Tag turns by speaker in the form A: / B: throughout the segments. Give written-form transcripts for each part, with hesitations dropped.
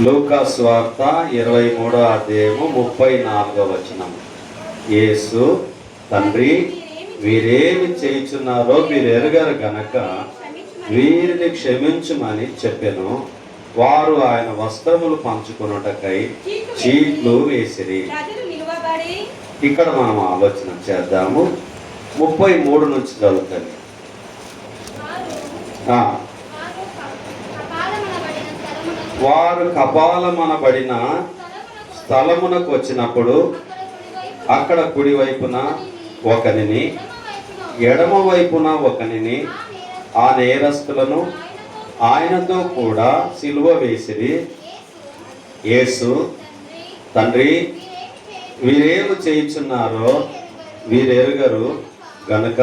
A: లూకాసు వార్త 23వ అధ్యాయము 34వ వచనం. యేసు, తండ్రి, వీరేమి చేయుచున్నారో వీరు ఎరుగరు గనక వీరిని క్షమించుమని చెప్పెను. వారు ఆయన వస్త్రములు పంచుకొనుటకై చీట్లు వేసిరి. ఇక్కడ మనం ఆలోచన చేద్దాము. 33 నుంచి చదువుతుంది. వారు కపాలమనబడిన స్థలమునకు వచ్చినప్పుడు అక్కడ కుడి వైపున ఒకనిని, ఎడమ వైపున ఒకనిని, ఆ నేరస్తులను ఆయనతో కూడా సిలువ వేసిరి. యేసు, తండ్రి, వీరేమి చేయుచున్నారో వీరెరుగరు గనుక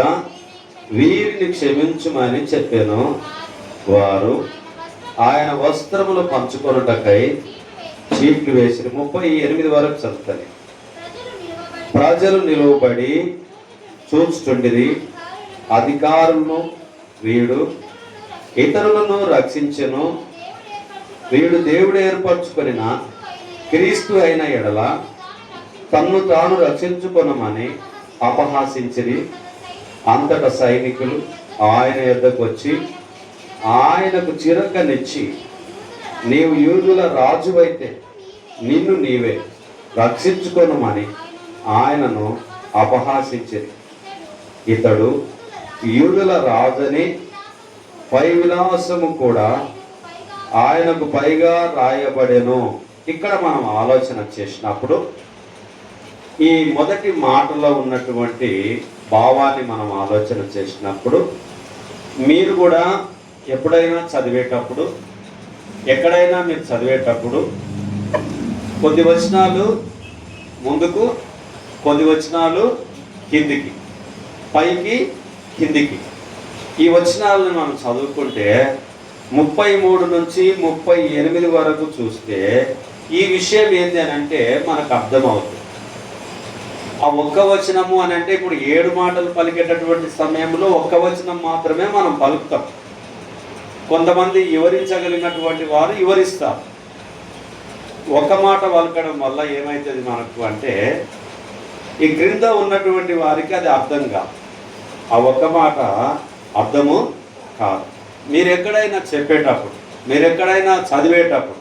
A: వీరిని క్షమించుమని చెప్పాను. వారు ఆయన వస్త్రములు పంచుకొనుటకై చీట్లు వేసిరి. 38 వరకు చదువుతాయి. ప్రజలు నిలువబడి చూచుచుండిరి. అధికారులను, వీడు ఇతరులను రక్షించెను, వీడు దేవుడు ఏర్పరచుకొనిన క్రీస్తు అయిన ఎడల తన్ను తాను రక్షించుకొనమని అపహాసించిరి. అంతటా సైనికులు ఆయన యొద్దకు వచ్చి ఆయనకు చిరకనిచ్చి, నీవు యూదుల రాజువైతే నిన్ను నీవే రక్షించుకొనుమని ఆయనను అపహాసించిరి. ఇతడు యూదుల రాజని పై విలాసము కూడా ఆయనకు పైగా రాయబడెను. ఇక్కడ మనం ఆలోచన చేసినప్పుడు ఈ మొదటి మాటలో ఉన్నటువంటి భావాన్ని మనం ఆలోచన చేసినప్పుడు, మీరు కూడా ఎప్పుడైనా చదివేటప్పుడు, ఎక్కడైనా మీరు చదివేటప్పుడు కొద్ది వచనాలు ముందుకు, కొద్ది వచనాలు కిందికి, పైకి కిందికి, ఈ వచనాలను మనం చదువుకుంటే 33 నుంచి 38 వరకు చూస్తే ఈ విషయం ఏంటి అని అంటే మనకు అర్థమవుతుంది. ఆ ఒక్క వచనము అని అంటే ఇప్పుడు 7 మాటలు పలికేటటువంటి సమయంలో ఒక్క వచనం మాత్రమే మనం పలుకుతాం. కొంతమంది వివరించగలిగినటువంటి వారు వివరిస్తారు. ఒక మాట పలకడం వల్ల ఏమవుతుంది మనకు అంటే, ఈ క్రింద ఉన్నటువంటి వారికి అది అర్థం కాదు. ఆ ఒక్క మాట అర్థము కాదు. మీరు ఎక్కడైనా చెప్పేటప్పుడు, మీరు ఎక్కడైనా చదివేటప్పుడు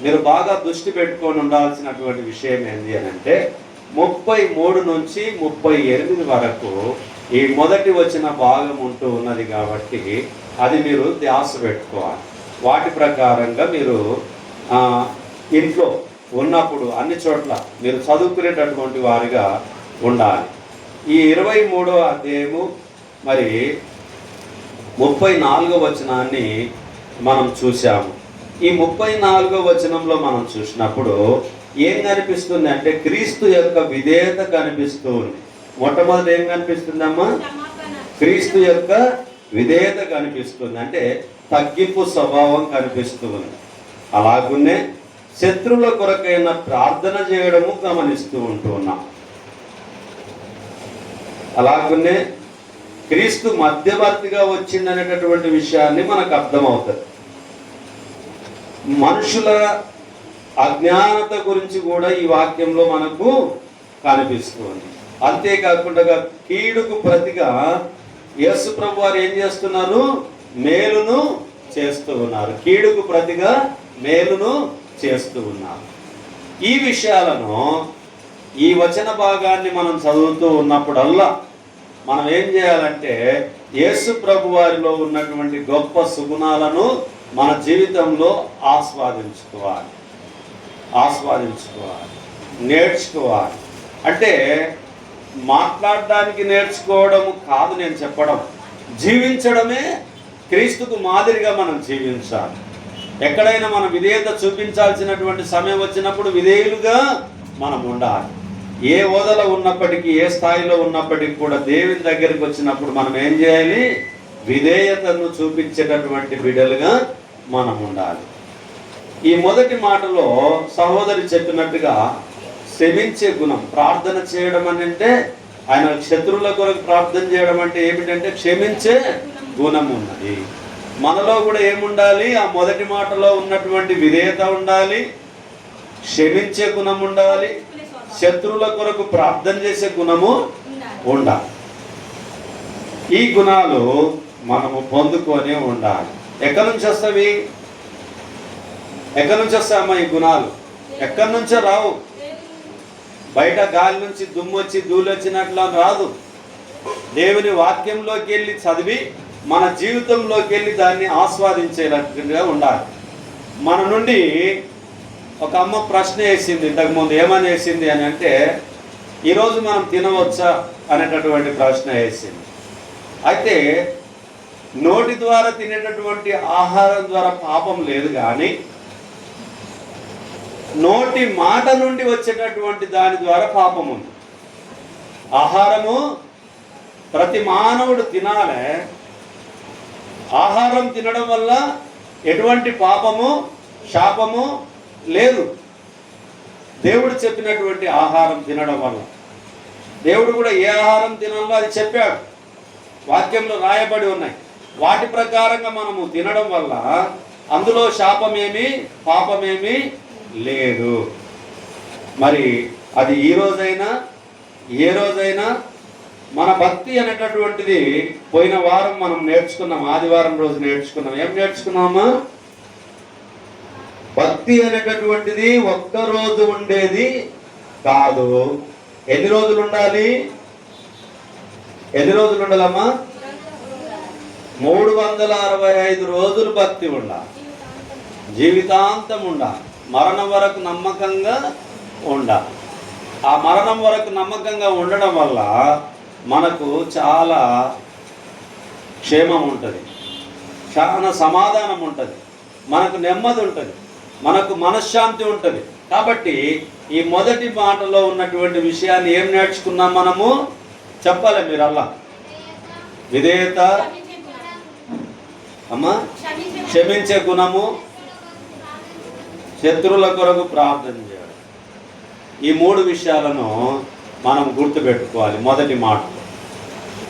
A: మీరు బాగా దృష్టి పెట్టుకొని ఉండాల్సినటువంటి విషయం ఏంటి అని అంటే, 33 నుంచి 38 వరకు ఈ మొదటి వచ్చిన భాగం ఉంటూ ఉన్నది కాబట్టి అది మీరు ధ్యాస పెట్టుకోవాలి. వాటి ప్రకారంగా మీరు ఇంట్లో ఉన్నప్పుడు అన్ని చోట్ల మీరు చదువుకునేటటువంటి వారిగా ఉండాలి. ఈ 23వ అధ్యాయము మరి 34వ వచనాన్ని మనం చూసాము. ఈ 34వ వచనంలో మనం చూసినప్పుడు ఏం కనిపిస్తుంది అంటే క్రీస్తు యొక్క విధేయత కనిపిస్తూ ఉంది. మొట్టమొదటి ఏం కనిపిస్తుందమ్మా? క్రీస్తు యొక్క విధేయత కనిపిస్తుంది, అంటే తగ్గింపు స్వభావం కనిపిస్తూ ఉంది. అలాగునే శత్రువుల కొరకైన ప్రార్థన చేయడము గమనిస్తూ ఉంటున్నాం. అలాగునే క్రీస్తు మధ్యవర్తిగా వచ్చిందనేటటువంటి విషయాన్ని మనకు అర్థమవుతుంది. మనుషుల అజ్ఞానత గురించి కూడా ఈ వాక్యంలో మనకు కనిపిస్తుంది. అంతేకాకుండా కీడుకు ప్రతిగా యేసు ప్రభు వారు ఏం చేస్తున్నారు? మేలును చేస్తూ ఉన్నారు. కీడుకు ప్రతిగా మేలును చేస్తూ ఉన్నారు. ఈ విషయాలను, ఈ వచన భాగాన్ని మనం చదువుతూ ఉన్నప్పుడల్లా మనం ఏం చేయాలంటే యేసు ప్రభు వారిలో ఉన్నటువంటి గొప్ప సుగుణాలను మన జీవితంలో ఆస్వాదించుకోవాలి, నేర్చుకోవాలి. అంటే మాట్లాడడానికి నేర్చుకోవడం కాదు నేను చెప్పడం, జీవించడమే క్రీస్తుకు మాదిరిగా మనం జీవించాలి. ఎక్కడైనా మనం విధేయత చూపించాల్సినటువంటి సమయం వచ్చినప్పుడు విధేయులుగా మనం ఉండాలి. ఏ హోదాలో ఉన్నప్పటికీ, ఏ స్థాయిలో ఉన్నప్పటికీ కూడా దేవుని దగ్గరికి వచ్చినప్పుడు మనం ఏం చేయాలి? విధేయతను చూపించేటటువంటి బిడ్డలుగా మనం ఉండాలి. ఈ మొదటి మాటలో సహోదరి చెప్పినట్టుగా క్షమించే గుణం, ప్రార్థన చేయడం అని అంటే ఆయన శత్రువుల కొరకు ప్రార్థన చేయడం అంటే ఏమిటంటే క్షమించే గుణం ఉన్నది. మనలో కూడా ఏముండాలి? ఆ మొదటి మాటలో ఉన్నటువంటి విధేయత ఉండాలి, క్షమించే గుణం ఉండాలి, శత్రువుల కొరకు ప్రార్థన చేసే గుణము ఉండాలి. ఈ గుణాలు మనము పొందుకొని ఉండాలి. ఎక్కడి నుంచి వస్తాయి? ఎక్కడి నుంచి వస్తాయమ్మా ఈ గుణాలు? ఎక్కడి నుంచో రావు. బయట గాలి నుంచి దుమ్ము వచ్చి ధూళి వచ్చినట్లా రాదు. దేవుని వాక్యంలోకి వెళ్ళి చదివి మన జీవితంలోకి వెళ్ళి దాన్ని ఆస్వాదించేటట్టుగా ఉండాలి. మన నుండి ఒక అమ్మ ప్రశ్న వేసింది ఇంతకుముందు. ఏమని వేసింది అని అంటే, ఈరోజు మనం తినవచ్చా అనేటటువంటి ప్రశ్న వేసింది. అయితే నోటి ద్వారా తినేటటువంటి ఆహారం ద్వారా పాపం లేదు, కానీ నోటి మాట నుండి వచ్చేటటువంటి దాని ద్వారా పాపం ఉంది. ఆహారము ప్రతి మానవుడు తినాలి. ఆహారం తినడం వల్ల ఎటువంటి పాపము శాపము లేదు. దేవుడు చెప్పినటువంటి ఆహారం తినడం వల్ల, దేవుడు కూడా ఏ ఆహారం తినాలో అది చెప్పాడు, వాక్యంలో రాయబడి ఉన్నాయి. వాటి ప్రకారంగా మనము తినడం వల్ల అందులో శాపమేమి పాపమేమి లేదు. మరి అది ఈ రోజైనా ఏ రోజైనా మన భక్తి అనేటటువంటిది పోయిన వారం మనం నేర్చుకున్నాం, ఆదివారం రోజు నేర్చుకున్నాం. ఏం నేర్చుకున్నామా? భక్తి అనేటటువంటిది ఒక్కరోజు ఉండేది కాదు. ఎన్ని రోజులు ఉండాలి? ఎన్ని రోజులు ఉండాలమ్మా? 365 రోజులు భక్తి ఉండాలి. జీవితాంతం ఉండాలి. మరణం వరకు నమ్మకంగా ఉండాలి. ఆ మరణం వరకు నమ్మకంగా ఉండడం వల్ల మనకు చాలా క్షేమం ఉంటుంది, చాలా సమాధానం ఉంటుంది, మనకు నెమ్మది ఉంటుంది, మనకు మనశ్శాంతి ఉంటుంది. కాబట్టి ఈ మొదటి మాటలో ఉన్నటువంటి విషయాన్ని ఏం నేర్చుకున్నాం మనము? చెప్పాలి మీరు అలా. విధేయత, అమ్మా, క్షమించే గుణము, శత్రువుల కొరకు ప్రార్థన చేయడం. ఈ 3 విషయాలను మనం గుర్తుపెట్టుకోవాలి మొదటి మాట.